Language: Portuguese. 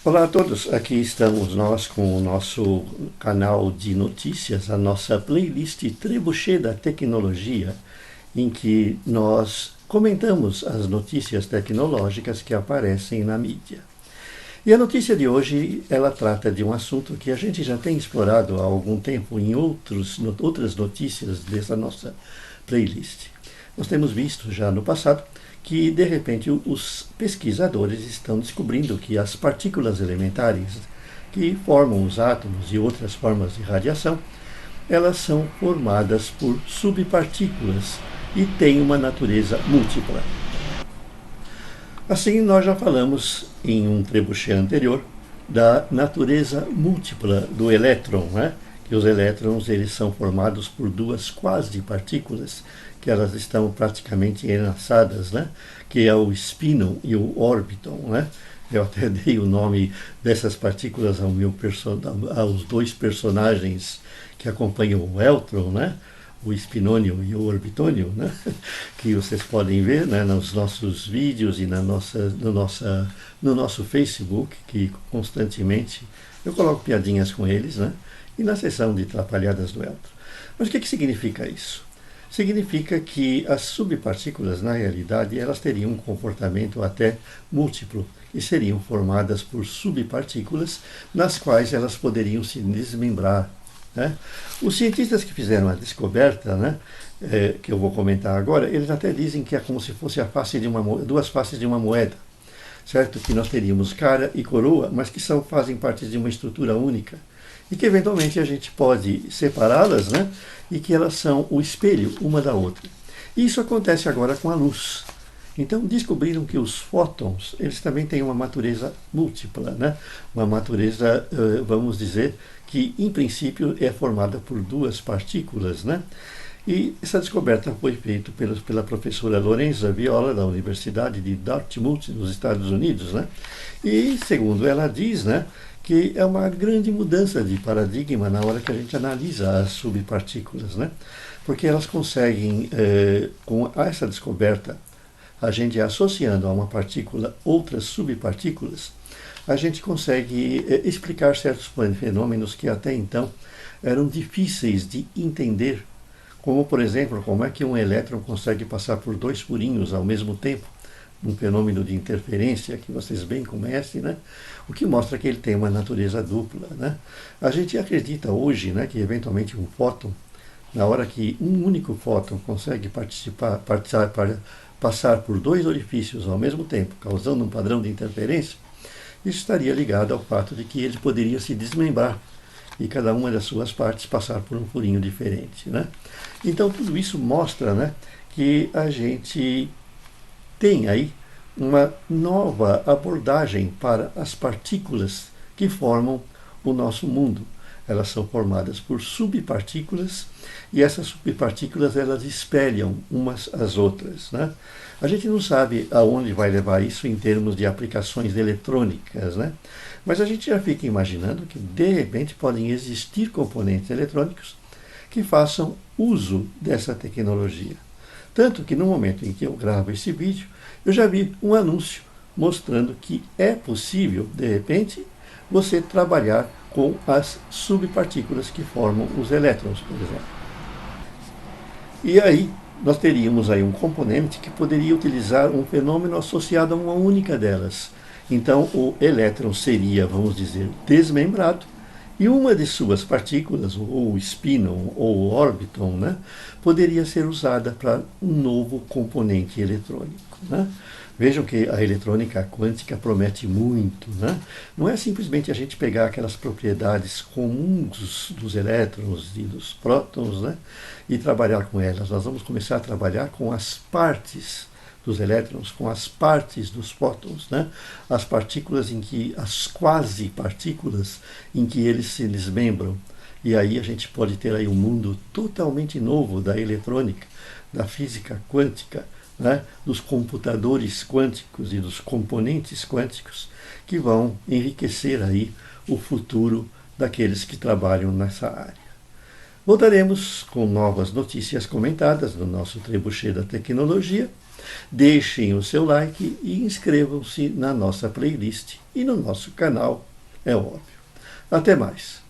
Olá a todos, aqui estamos nós com o nosso canal de notícias, a nossa playlist Trebuchet da Tecnologia, em que nós comentamos as notícias tecnológicas que aparecem na mídia. E a notícia de hoje, ela trata de um assunto que a gente já tem explorado há algum tempo em outras notícias dessa nossa playlist. Nós temos visto já no passado que, de repente, os pesquisadores estão descobrindo que as partículas elementares que formam os átomos e outras formas de radiação, elas são formadas por subpartículas e têm uma natureza múltipla. Assim, nós já falamos em um trebuchet anterior da natureza múltipla do elétron, né? Que os elétrons eles são formados por duas quasi-partículas, que elas estão praticamente enlaçadas, né? Que é o spinor e o orbiton, né? Eu até dei o nome dessas partículas aos dois personagens que acompanham o Eltron, né? O spinônio e o orbitônio, né? Que vocês podem ver, né, nos nossos vídeos e no nosso Facebook, que constantemente eu coloco piadinhas com eles, né? E na seção de Trapalhadas do Eltron. Mas o que significa isso? Significa que as subpartículas, na realidade, elas teriam um comportamento até múltiplo e seriam formadas por subpartículas nas quais elas poderiam se desmembrar, né? Os cientistas que fizeram a descoberta, né, que eu vou comentar agora, eles até dizem que é como se fosse duas faces de uma moeda, certo? Que nós teríamos cara e coroa, mas que fazem parte de uma estrutura única e que eventualmente a gente pode separá-las, né, e que elas são o espelho uma da outra. Isso acontece agora com a luz. Então descobriram que os fótons eles também têm uma natureza múltipla, né? Uma natureza, vamos dizer, que em princípio é formada por duas partículas, né? E essa descoberta foi feita pela professora Lorenza Viola, da Universidade de Dartmouth, nos Estados Unidos, né? E, segundo ela diz, né, que é uma grande mudança de paradigma na hora que a gente analisa as subpartículas, né? Porque elas conseguem, com essa descoberta, a gente associando a uma partícula outras subpartículas, a gente consegue explicar certos fenômenos que até então eram difíceis de entender, como, por exemplo, como é que um elétron consegue passar por dois furinhos ao mesmo tempo, um fenômeno de interferência que vocês bem conhecem, né? O que mostra que ele tem uma natureza dupla, né? A gente acredita hoje, né, que eventualmente um fóton, na hora que um único fóton consegue passar por dois orifícios ao mesmo tempo, causando um padrão de interferência, isso estaria ligado ao fato de que ele poderia se desmembrar e cada uma das suas partes passar por um furinho diferente, né? Então tudo isso mostra, né, que a gente tem aí uma nova abordagem para as partículas que formam o nosso mundo. Elas são formadas por subpartículas e essas subpartículas elas espelham umas às outras, né? A gente não sabe aonde vai levar isso em termos de aplicações eletrônicas, né? Mas a gente já fica imaginando que de repente podem existir componentes eletrônicos que façam uso dessa tecnologia. Tanto que no momento em que eu gravo esse vídeo, eu já vi um anúncio mostrando que é possível, de repente, você trabalhar com as subpartículas que formam os elétrons, por exemplo. E aí, nós teríamos aí um componente que poderia utilizar um fenômeno associado a uma única delas. Então, o elétron seria, vamos dizer, desmembrado, e uma de suas partículas, ou o spinor ou o orbiton, né, poderia ser usada para um novo componente eletrônico, né? Vejam que a eletrônica quântica promete muito, né? Não é simplesmente a gente pegar aquelas propriedades comuns dos elétrons e dos prótons, né, e trabalhar com elas. Nós vamos começar a trabalhar com as partes dos elétrons, com as partes dos fótons, né? As partículas em que, as quasi-partículas em que eles se desmembram. E aí a gente pode ter aí um mundo totalmente novo da eletrônica, da física quântica, né, dos computadores quânticos e dos componentes quânticos que vão enriquecer aí o futuro daqueles que trabalham nessa área. Voltaremos com novas notícias comentadas no nosso Trebuchet da Tecnologia Deixem o seu like e inscrevam-se na nossa playlist e no nosso canal, é óbvio. Até mais!